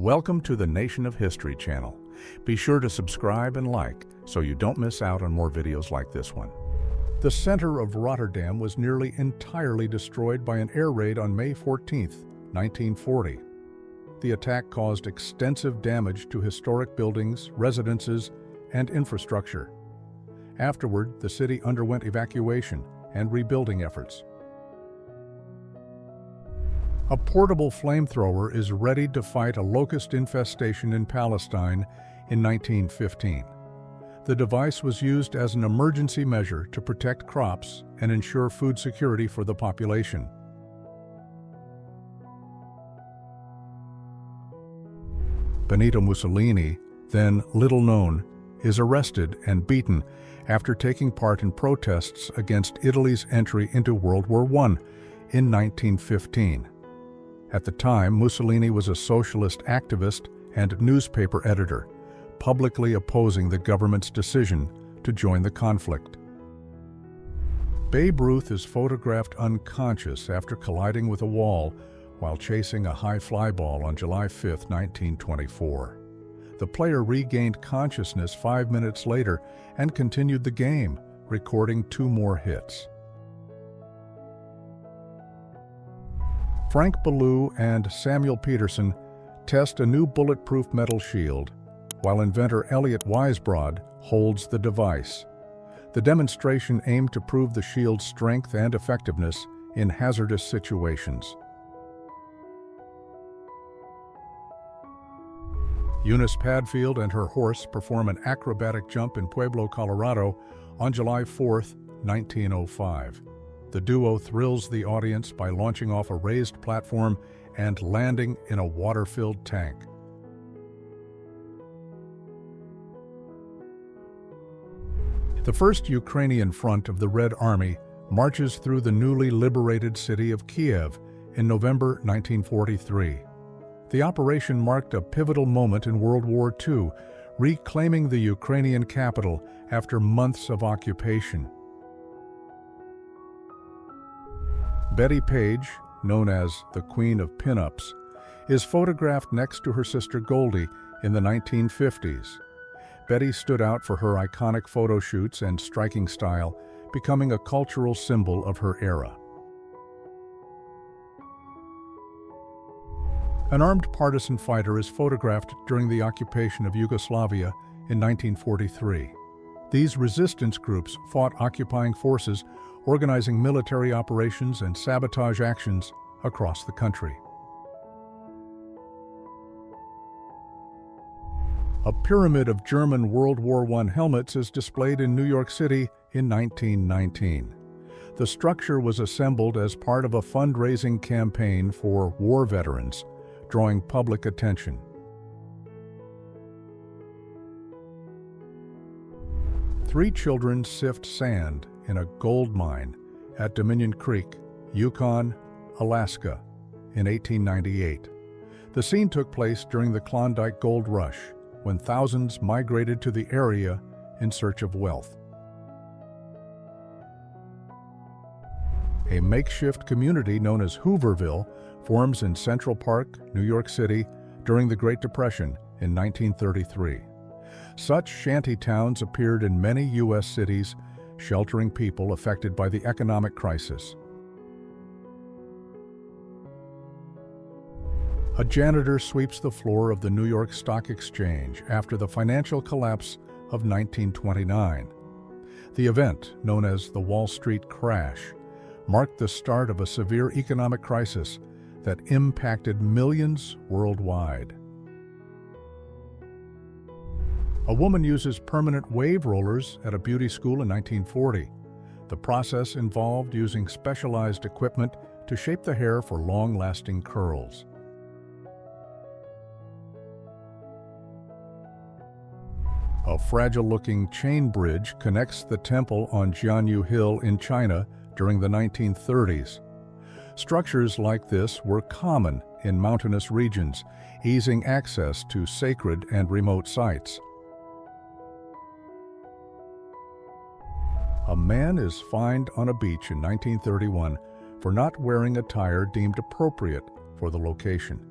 Welcome to the Nation of History channel. Be sure to subscribe and like so you don't miss out on more videos like this one. The center of Rotterdam was nearly entirely destroyed by an air raid on May 14, 1940. The attack caused extensive damage to historic buildings, residences, and infrastructure. Afterward, the city underwent evacuation and rebuilding efforts. A portable flamethrower is ready to fight a locust infestation in Palestine in 1915. The device was used as an emergency measure to protect crops and ensure food security for the population. Benito Mussolini, then little known, is arrested and beaten after taking part in protests against Italy's entry into World War I in 1915. At the time, Mussolini was a socialist activist and newspaper editor, publicly opposing the government's decision to join the conflict. Babe Ruth is photographed unconscious after colliding with a wall while chasing a high fly ball on July 5, 1924. The player regained consciousness 5 minutes later and continued the game, recording 2 more hits. Frank Ballou and Samuel Peterson test a new bulletproof metal shield, while inventor Elliot Weisbrod holds the device. The demonstration aimed to prove the shield's strength and effectiveness in hazardous situations. Eunice Padfield and her horse perform an acrobatic jump in Pueblo, Colorado on July 4, 1905. The duo thrills the audience by launching off a raised platform and landing in a water-filled tank. The first Ukrainian front of the Red Army marches through the newly liberated city of Kiev in November 1943. The operation marked a pivotal moment in World War II, reclaiming the Ukrainian capital after months of occupation. Betty Page, known as the Queen of Pinups, is photographed next to her sister Goldie in the 1950s. Betty stood out for her iconic photo shoots and striking style, becoming a cultural symbol of her era. An armed partisan fighter is photographed during the occupation of Yugoslavia in 1943. These resistance groups fought occupying forces, organizing military operations and sabotage actions across the country. A pyramid of German World War I helmets is displayed in New York City in 1919. The structure was assembled as part of a fundraising campaign for war veterans, drawing public attention. Three children sift sand in a gold mine at Dominion Creek, Yukon, Alaska, in 1898. The scene took place during the Klondike Gold Rush, when thousands migrated to the area in search of wealth. A makeshift community known as Hooverville forms in Central Park, New York City, during the Great Depression in 1933. Such shanty towns appeared in many U.S. cities, sheltering people affected by the economic crisis. A janitor sweeps the floor of the New York Stock Exchange after the financial collapse of 1929. The event, known as the Wall Street Crash, marked the start of a severe economic crisis that impacted millions worldwide. A woman uses permanent wave rollers at a beauty school in 1940. The process involved using specialized equipment to shape the hair for long-lasting curls. A fragile-looking chain bridge connects the temple on Jianyu Hill in China during the 1930s. Structures like this were common in mountainous regions, easing access to sacred and remote sites. A man is fined on a beach in 1931 for not wearing attire deemed appropriate for the location.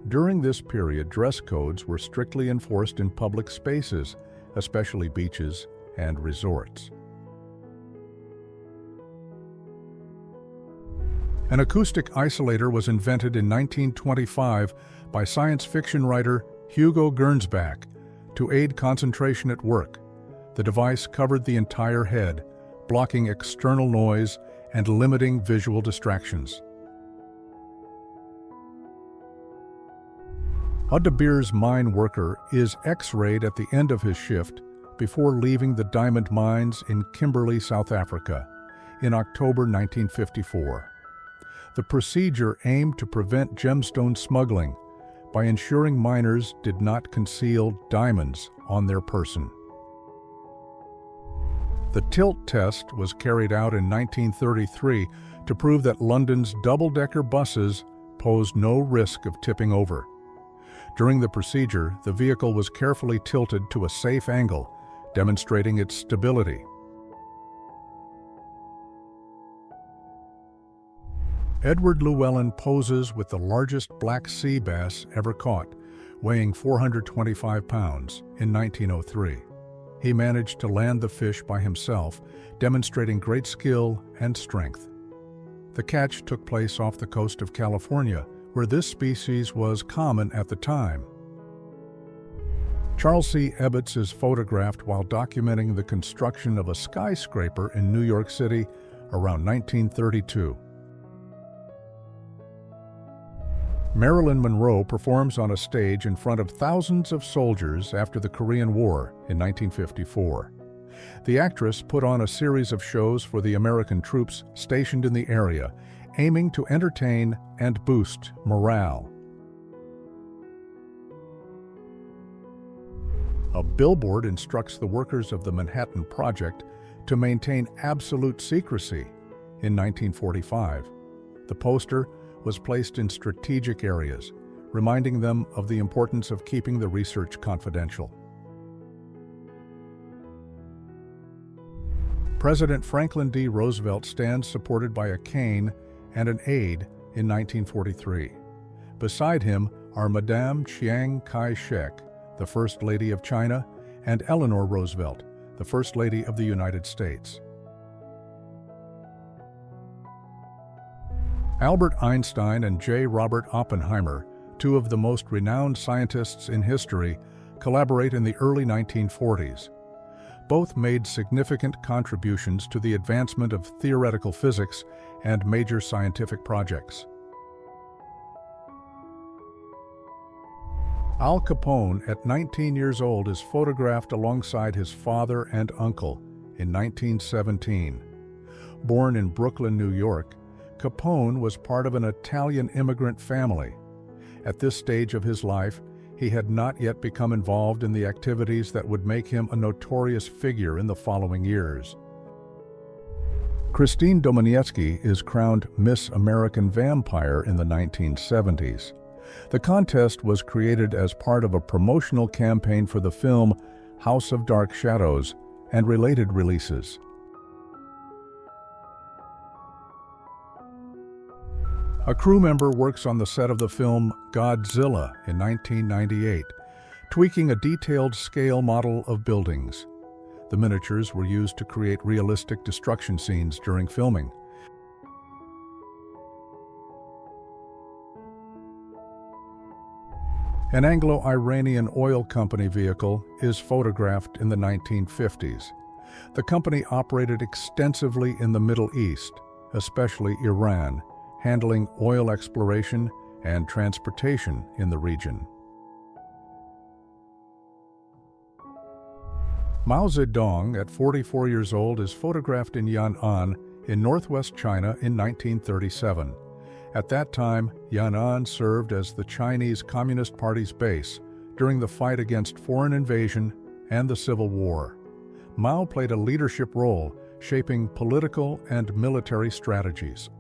During this period, dress codes were strictly enforced in public spaces, especially beaches and resorts. An acoustic isolator was invented in 1925 by science fiction writer Hugo Gernsback to aid concentration at work. The device covered the entire head, blocking external noise and limiting visual distractions. A De Beers mine worker is X-rayed at the end of his shift before leaving the diamond mines in Kimberley, South Africa, in October 1954. The procedure aimed to prevent gemstone smuggling by ensuring miners did not conceal diamonds on their person. The tilt test was carried out in 1933 to prove that London's double-decker buses posed no risk of tipping over. During the procedure, the vehicle was carefully tilted to a safe angle, demonstrating its stability. Edward Llewellyn poses with the largest black sea bass ever caught, weighing 425 pounds, in 1903. He managed to land the fish by himself, demonstrating great skill and strength. The catch took place off the coast of California, where this species was common at the time. Charles C. Ebbets is photographed while documenting the construction of a skyscraper in New York City around 1932. Marilyn Monroe performs on a stage in front of thousands of soldiers after the Korean War in 1954. The actress put on a series of shows for the American troops stationed in the area, aiming to entertain and boost morale. A billboard instructs the workers of the Manhattan Project to maintain absolute secrecy. In 1945, the poster was placed in strategic areas, reminding them of the importance of keeping the research confidential. President Franklin D. Roosevelt stands supported by a cane and an aide in 1943. Beside him are Madame Chiang Kai-shek, the First Lady of China, and Eleanor Roosevelt, the First Lady of the United States. Albert Einstein and J. Robert Oppenheimer, two of the most renowned scientists in history, collaborate in the early 1940s. Both made significant contributions to the advancement of theoretical physics and major scientific projects. Al Capone, at 19 years old, is photographed alongside his father and uncle in 1917. Born in Brooklyn, New York, Capone was part of an Italian immigrant family. At this stage of his life, he had not yet become involved in the activities that would make him a notorious figure in the following years. Christine Dominietsky is crowned Miss American Vampire in the 1970s. The contest was created as part of a promotional campaign for the film House of Dark Shadows and related releases. A crew member works on the set of the film Godzilla in 1998, tweaking a detailed scale model of buildings. The miniatures were used to create realistic destruction scenes during filming. An Anglo-Iranian oil company vehicle is photographed in the 1950s. The company operated extensively in the Middle East, especially Iran, handling oil exploration and transportation in the region. Mao Zedong, at 44 years old, is photographed in Yan'an in northwest China in 1937. At that time, Yan'an served as the Chinese Communist Party's base during the fight against foreign invasion and the Civil War. Mao played a leadership role, shaping political and military strategies.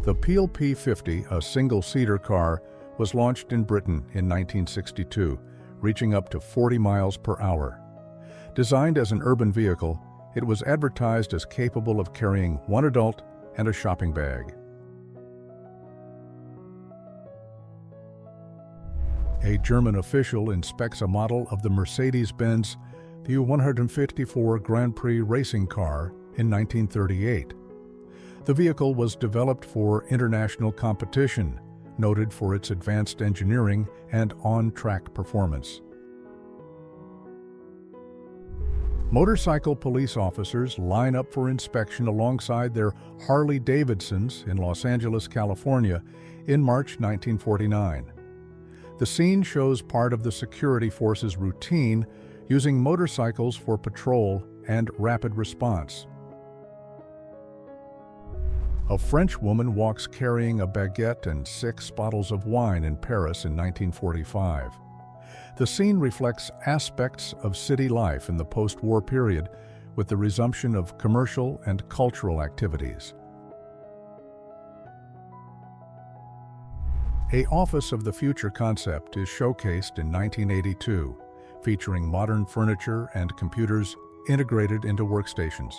The Peel P50, a single-seater car, was launched in Britain in 1962, reaching up to 40 miles per hour. Designed as an urban vehicle, it was advertised as capable of carrying one adult and a shopping bag. A German official inspects a model of the Mercedes-Benz U-154 Grand Prix racing car in 1938. The vehicle was developed for international competition, noted for its advanced engineering and on-track performance. Motorcycle police officers line up for inspection alongside their Harley-Davidsons in Los Angeles, California, in March 1949. The scene shows part of the security force's routine, using motorcycles for patrol and rapid response. A French woman walks carrying a baguette and 6 bottles of wine in Paris in 1945. The scene reflects aspects of city life in the post-war period, with the resumption of commercial and cultural activities. A Office of the Future concept is showcased in 1982, featuring modern furniture and computers integrated into workstations.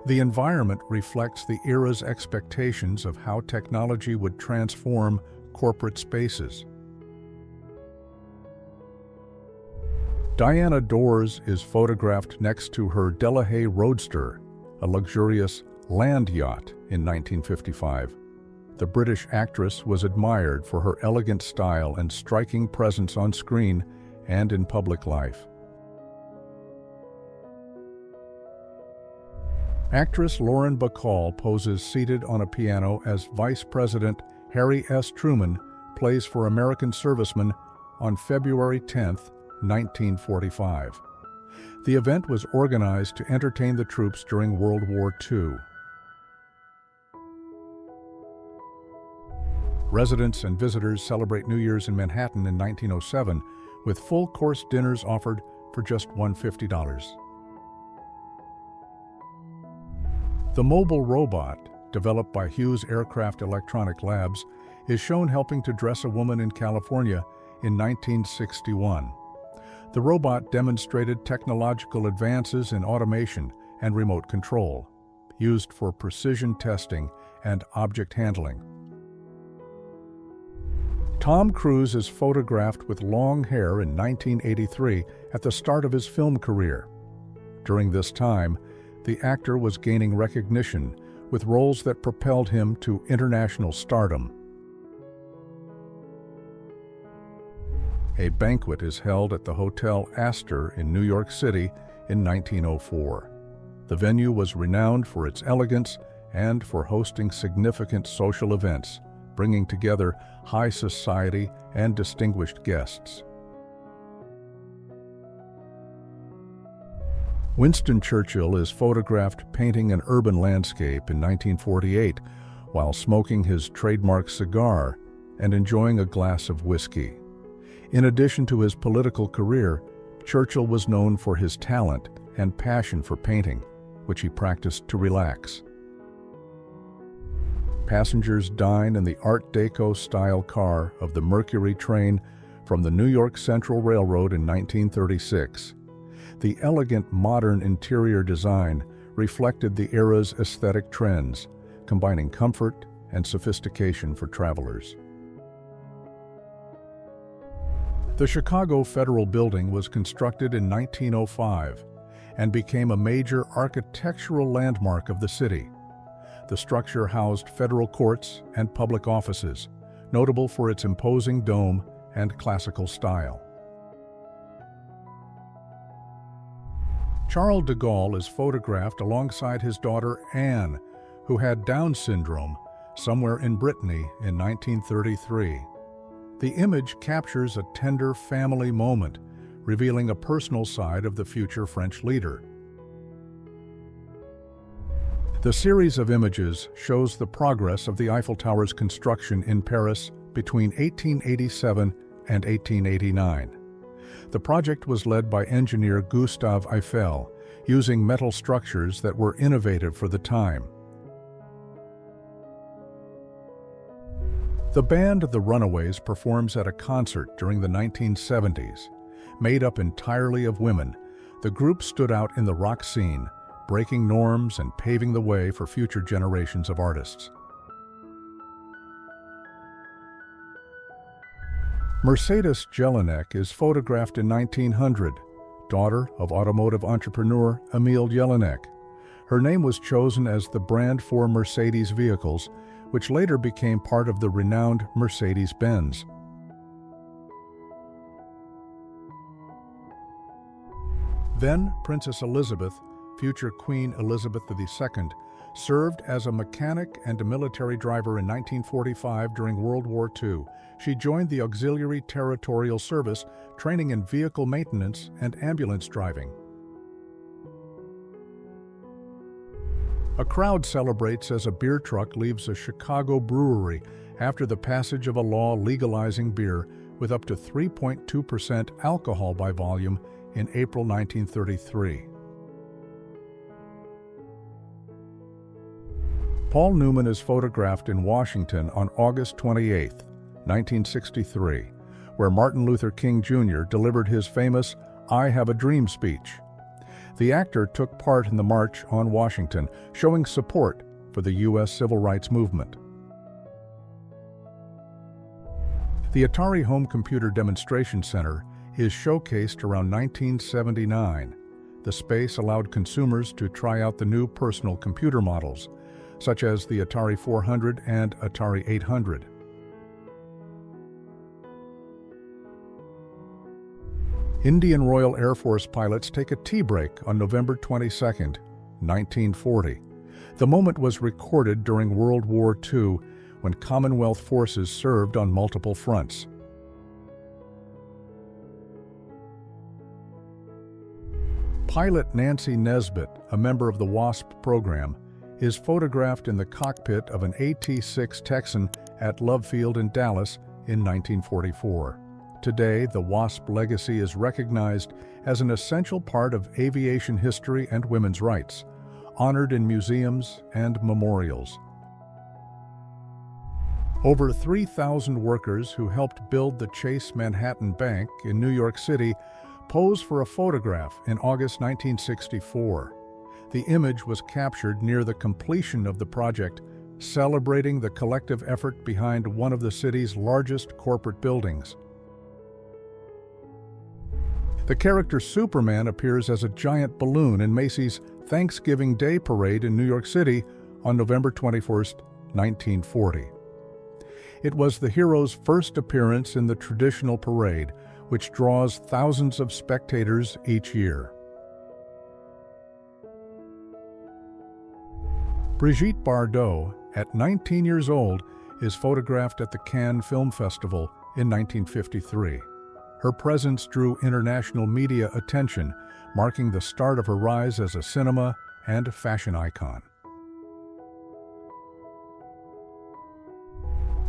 The environment reflects the era's expectations of how technology would transform corporate spaces. Diana Dors is photographed next to her Dalí Roadster, a luxurious land yacht, in 1955. The British actress was admired for her elegant style and striking presence on screen and in public life. Actress Lauren Bacall poses seated on a piano as Vice President Harry S. Truman plays for American servicemen on February 10, 1945. The event was organized to entertain the troops during World War II. Residents and visitors celebrate New Year's in Manhattan in 1907, with full-course dinners offered for just $150. The mobile robot, developed by Hughes Aircraft Electronic Labs, is shown helping to dress a woman in California in 1961. The robot demonstrated technological advances in automation and remote control, used for precision testing and object handling. Tom Cruise is photographed with long hair in 1983 at the start of his film career. During this time, the actor was gaining recognition with roles that propelled him to international stardom. A banquet is held at the Hotel Astor in New York City in 1904. The venue was renowned for its elegance and for hosting significant social events, bringing together high society and distinguished guests. Winston Churchill is photographed painting an urban landscape in 1948 while smoking his trademark cigar and enjoying a glass of whiskey. In addition to his political career, Churchill was known for his talent and passion for painting, which he practiced to relax. Passengers dine in the Art Deco-style car of the Mercury train from the New York Central Railroad in 1936. The elegant modern interior design reflected the era's aesthetic trends, combining comfort and sophistication for travelers. The Chicago Federal Building was constructed in 1905 and became a major architectural landmark of the city. The structure housed federal courts and public offices, notable for its imposing dome and classical style. Charles de Gaulle is photographed alongside his daughter Anne, who had Down syndrome, somewhere in Brittany in 1933. The image captures a tender family moment, revealing a personal side of the future French leader. The series of images shows the progress of the Eiffel Tower's construction in Paris between 1887 and 1889. The project was led by engineer Gustave Eiffel, using metal structures that were innovative for the time. The band The Runaways performs at a concert during the 1970s. Made up entirely of women, the group stood out in the rock scene, breaking norms and paving the way for future generations of artists. Mercedes Jelinek is photographed in 1900, daughter of automotive entrepreneur Emil Jelinek. Her name was chosen as the brand for Mercedes vehicles, which later became part of the renowned Mercedes-Benz. Then Princess Elizabeth, future Queen Elizabeth II, served as a mechanic and a military driver in 1945 during World War II. She joined the Auxiliary Territorial Service, training in vehicle maintenance and ambulance driving. A crowd celebrates as a beer truck leaves a Chicago brewery after the passage of a law legalizing beer with up to 3.2% alcohol by volume in April 1933. Paul Newman is photographed in Washington on August 28, 1963, where Martin Luther King Jr. delivered his famous "I Have a Dream" speech. The actor took part in the March on Washington, showing support for the U.S. Civil Rights Movement. The Atari Home Computer Demonstration Center is showcased around 1979. The space allowed consumers to try out the new personal computer models, such as the Atari 400 and Atari 800. Indian Royal Air Force pilots take a tea break on November 22, 1940. The moment was recorded during World War II, when Commonwealth forces served on multiple fronts. Pilot Nancy Nesbitt, a member of the WASP program, is photographed in the cockpit of an AT-6 Texan at Love Field in Dallas in 1944. Today, the WASP legacy is recognized as an essential part of aviation history and women's rights, honored in museums and memorials. Over 3,000 workers who helped build the Chase Manhattan Bank in New York City pose for a photograph in August 1964. The image was captured near the completion of the project, celebrating the collective effort behind one of the city's largest corporate buildings. The character Superman appears as a giant balloon in Macy's Thanksgiving Day Parade in New York City on November 21, 1940. It was the hero's first appearance in the traditional parade, which draws thousands of spectators each year. Brigitte Bardot, at 19 years old, is photographed at the Cannes Film Festival in 1953. Her presence drew international media attention, marking the start of her rise as a cinema and fashion icon.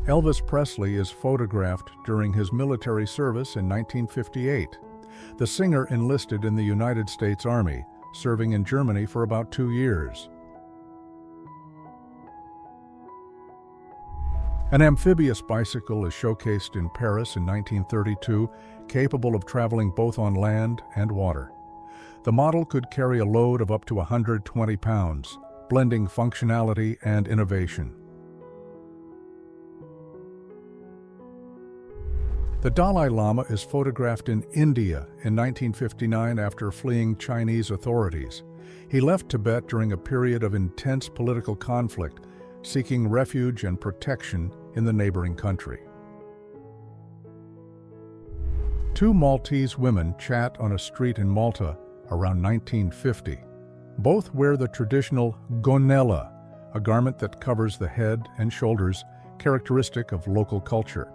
Elvis Presley is photographed during his military service in 1958. The singer enlisted in the United States Army, serving in Germany for about 2 years. An amphibious bicycle is showcased in Paris in 1932, capable of traveling both on land and water. The model could carry a load of up to 120 pounds, blending functionality and innovation. The Dalai Lama is photographed in India in 1959 after fleeing Chinese authorities. He left Tibet during a period of intense political conflict, seeking refuge and protection in the neighboring country. Two Maltese women chat on a street in Malta around 1950. Both wear the traditional gonela, a garment that covers the head and shoulders, characteristic of local culture.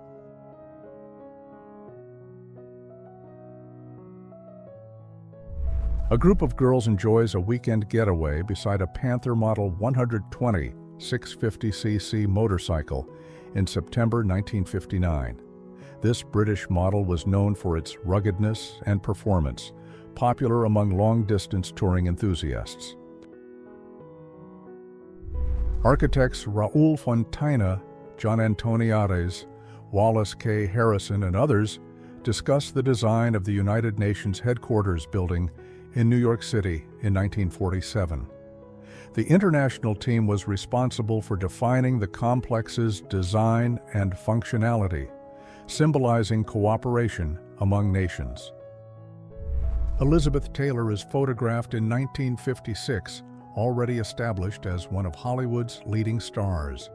A group of girls enjoys a weekend getaway beside a Panther Model 120 650cc motorcycle in September 1959. This British model was known for its ruggedness and performance, popular among long-distance touring enthusiasts. Architects Raoul Fontaine, John Antoniades, Wallace K. Harrison, and others discussed the design of the United Nations headquarters building in New York City in 1947. The international team was responsible for defining the complex's design and functionality. symbolizing cooperation among nations. Elizabeth Taylor is photographed in 1956, already established as one of Hollywood's leading stars.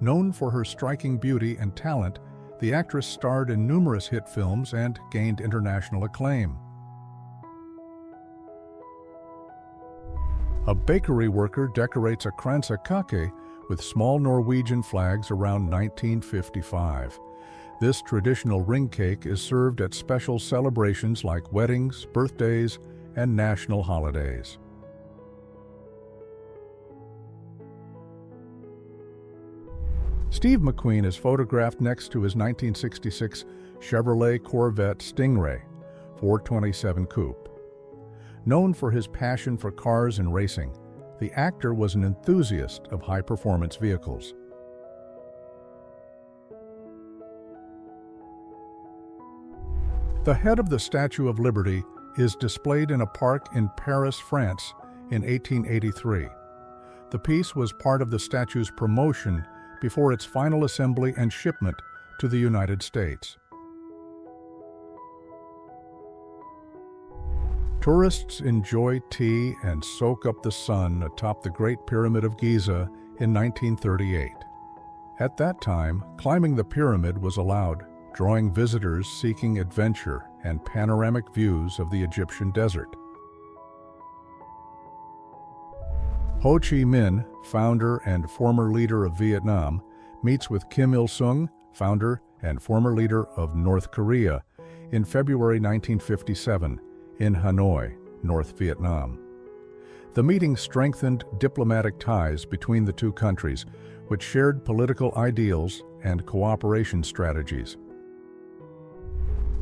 Known for her striking beauty and talent, the actress starred in numerous hit films and gained international acclaim. A bakery worker decorates a kransekake with small Norwegian flags around 1955. This traditional ring cake is served at special celebrations like weddings, birthdays, and national holidays. Steve McQueen is photographed next to his 1966 Chevrolet Corvette Stingray 427 Coupe. Known for his passion for cars and racing, the actor was an enthusiast of high-performance vehicles. The head of the Statue of Liberty is displayed in a park in Paris, France in 1883. The piece was part of the statue's promotion before its final assembly and shipment to the United States. Tourists enjoy tea and soak up the sun atop the Great Pyramid of Giza in 1938. At that time, climbing the pyramid was allowed, drawing visitors seeking adventure and panoramic views of the Egyptian desert. Ho Chi Minh, founder and former leader of Vietnam, meets with Kim Il-sung, founder and former leader of North Korea, in February 1957 in Hanoi, North Vietnam. The meeting strengthened diplomatic ties between the two countries, which shared political ideals and cooperation strategies.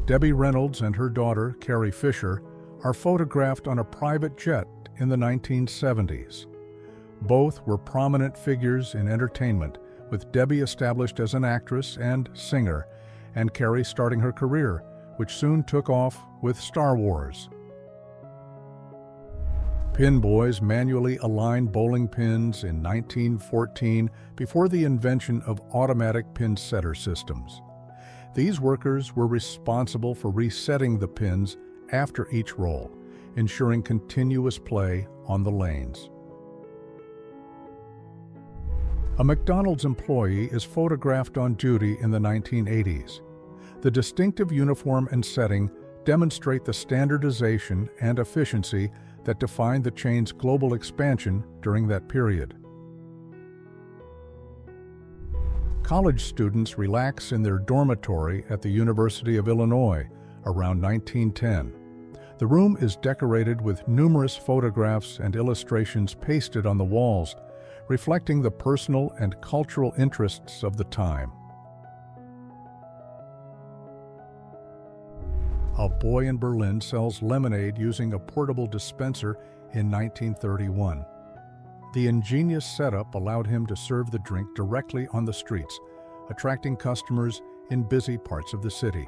Debbie Reynolds and her daughter, Carrie Fisher, are photographed on a private jet in the 1970s. Both were prominent figures in entertainment, with Debbie established as an actress and singer, and Carrie starting her career, which soon took off with Star Wars. Pin boys manually aligned bowling pins in 1914 before the invention of automatic pin setter systems. These workers were responsible for resetting the pins after each roll, ensuring continuous play on the lanes. A McDonald's employee is photographed on duty in the 1980s. The distinctive uniform and setting demonstrate the standardization and efficiency that defined the chain's global expansion during that period. College students relax in their dormitory at the University of Illinois around 1910. The room is decorated with numerous photographs and illustrations pasted on the walls, reflecting the personal and cultural interests of the time. A boy in Berlin sells lemonade using a portable dispenser in 1931. The ingenious setup allowed him to serve the drink directly on the streets, attracting customers in busy parts of the city.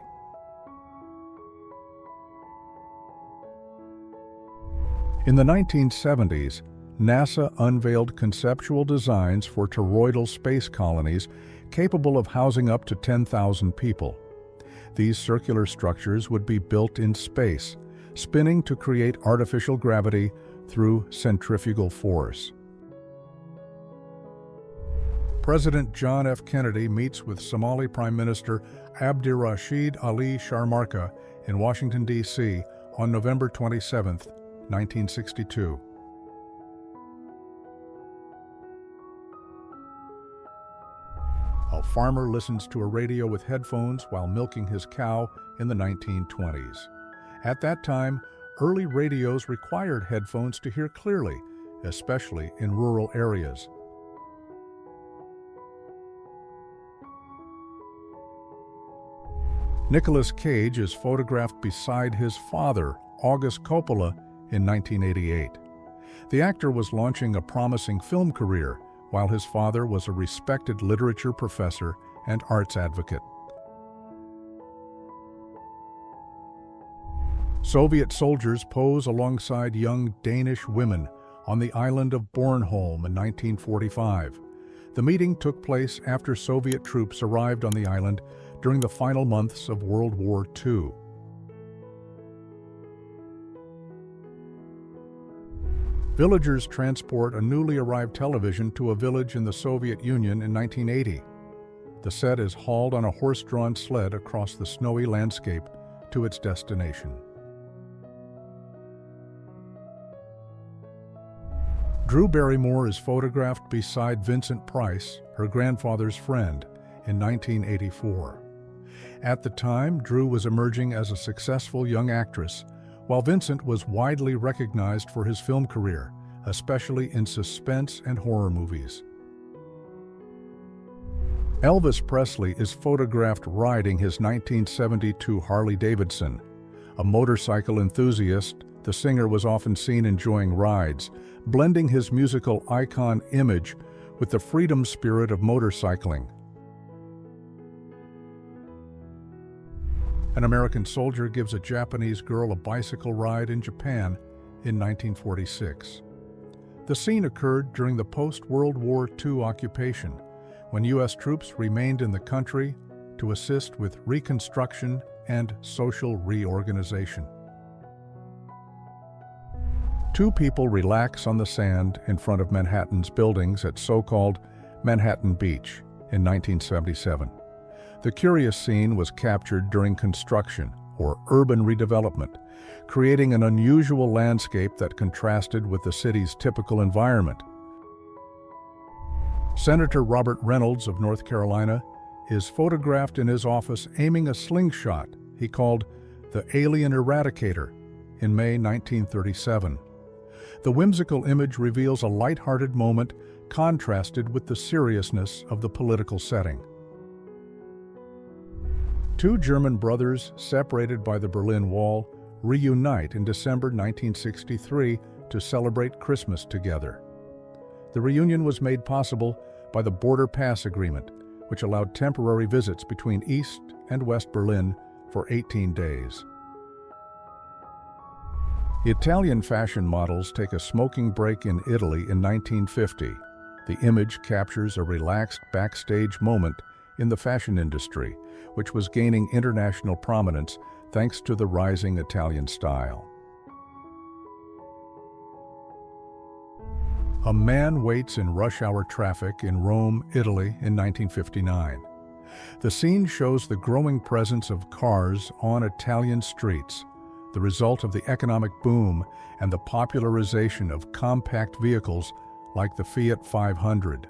In the 1970s, NASA unveiled conceptual designs for toroidal space colonies capable of housing up to 10,000 people. These circular structures would be built in space, spinning to create artificial gravity through centrifugal force. President John F. Kennedy meets with Somali Prime Minister Abdirashid Ali Sharmarka in Washington, D.C. on November 27, 1962. A farmer listens to a radio with headphones while milking his cow in the 1920s. At that time, early radios required headphones to hear clearly, especially in rural areas. Nicolas Cage is photographed beside his father, August Coppola, in 1988. The actor was launching a promising film career, while his father was a respected literature professor and arts advocate. Soviet soldiers pose alongside young Danish women on the island of Bornholm in 1945. The meeting took place after Soviet troops arrived on the island during the final months of World War II. Villagers transport a newly arrived television to a village in the Soviet Union in 1980. The set is hauled on a horse-drawn sled across the snowy landscape to its destination. Drew Barrymore is photographed beside Vincent Price, her grandfather's friend, in 1984. At the time, Drew was emerging as a successful young actress, while Vincent was widely recognized for his film career, especially in suspense and horror movies. Elvis Presley is photographed riding his 1972 Harley-Davidson. A motorcycle enthusiast, the singer was often seen enjoying rides, blending his musical icon image with the freedom spirit of motorcycling. An American soldier gives a Japanese girl a bicycle ride in Japan in 1946. The scene occurred during the post-World War II occupation, when U.S. troops remained in the country to assist with reconstruction and social reorganization. Two people relax on the sand in front of Manhattan's buildings at so-called Manhattan Beach in 1977. The curious scene was captured during construction or urban redevelopment, creating an unusual landscape that contrasted with the city's typical environment. Senator Robert Reynolds of North Carolina is photographed in his office aiming a slingshot he called the Alien Eradicator in May 1937. The whimsical image reveals a light-hearted moment contrasted with the seriousness of the political setting. Two German brothers, separated by the Berlin Wall, reunite in December 1963 to celebrate Christmas together. The reunion was made possible by the Border Pass Agreement, which allowed temporary visits between East and West Berlin for 18 days. Italian fashion models take a smoking break in Italy in 1950. The image captures a relaxed backstage moment in the fashion industry, which was gaining international prominence thanks to the rising Italian style. A man waits in rush-hour traffic in Rome, Italy in 1959. The scene shows the growing presence of cars on Italian streets, the result of the economic boom and the popularization of compact vehicles like the Fiat 500.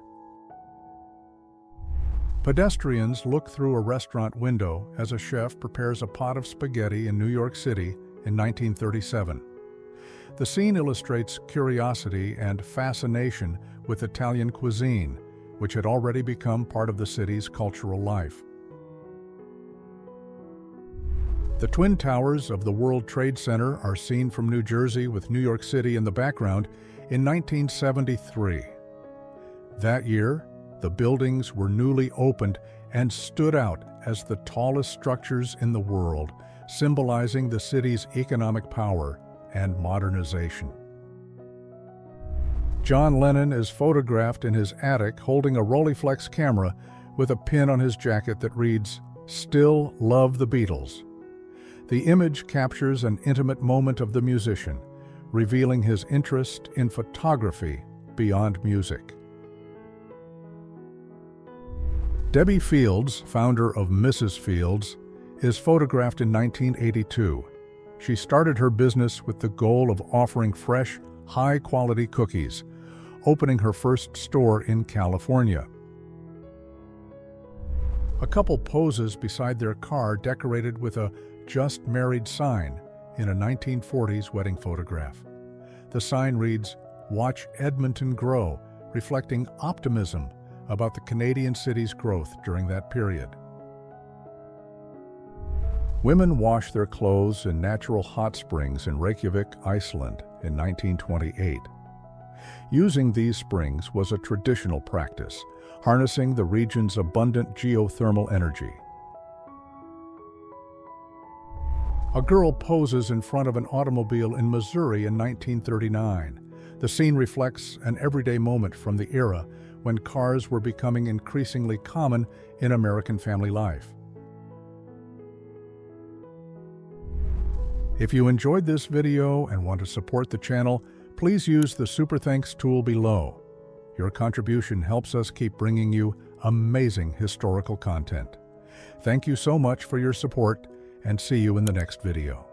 Pedestrians look through a restaurant window as a chef prepares a pot of spaghetti in New York City in 1937. The scene illustrates curiosity and fascination with Italian cuisine, which had already become part of the city's cultural life. The Twin Towers of the World Trade Center are seen from New Jersey with New York City in the background in 1973. That year, the buildings were newly opened and stood out as the tallest structures in the world, symbolizing the city's economic power and modernization. John Lennon is photographed in his attic holding a Rolleiflex camera with a pin on his jacket that reads, "Still love the Beatles." The image captures an intimate moment of the musician, revealing his interest in photography beyond music. Debbie Fields, founder of Mrs. Fields, is photographed in 1982. She started her business with the goal of offering fresh, high-quality cookies, opening her first store in California. A couple poses beside their car decorated with a "Just Married" sign in a 1940s wedding photograph. The sign reads, "Watch Edmonton Grow," reflecting optimism about the Canadian city's growth during that period. Women wash their clothes in natural hot springs in Reykjavik, Iceland in 1928. Using these springs was a traditional practice, harnessing the region's abundant geothermal energy. A girl poses in front of an automobile in Missouri in 1939. The scene reflects an everyday moment from the era when cars were becoming increasingly common in American family life. If you enjoyed this video and want to support the channel, please use the Super Thanks tool below. Your contribution helps us keep bringing you amazing historical content. Thank you so much for your support, and see you in the next video.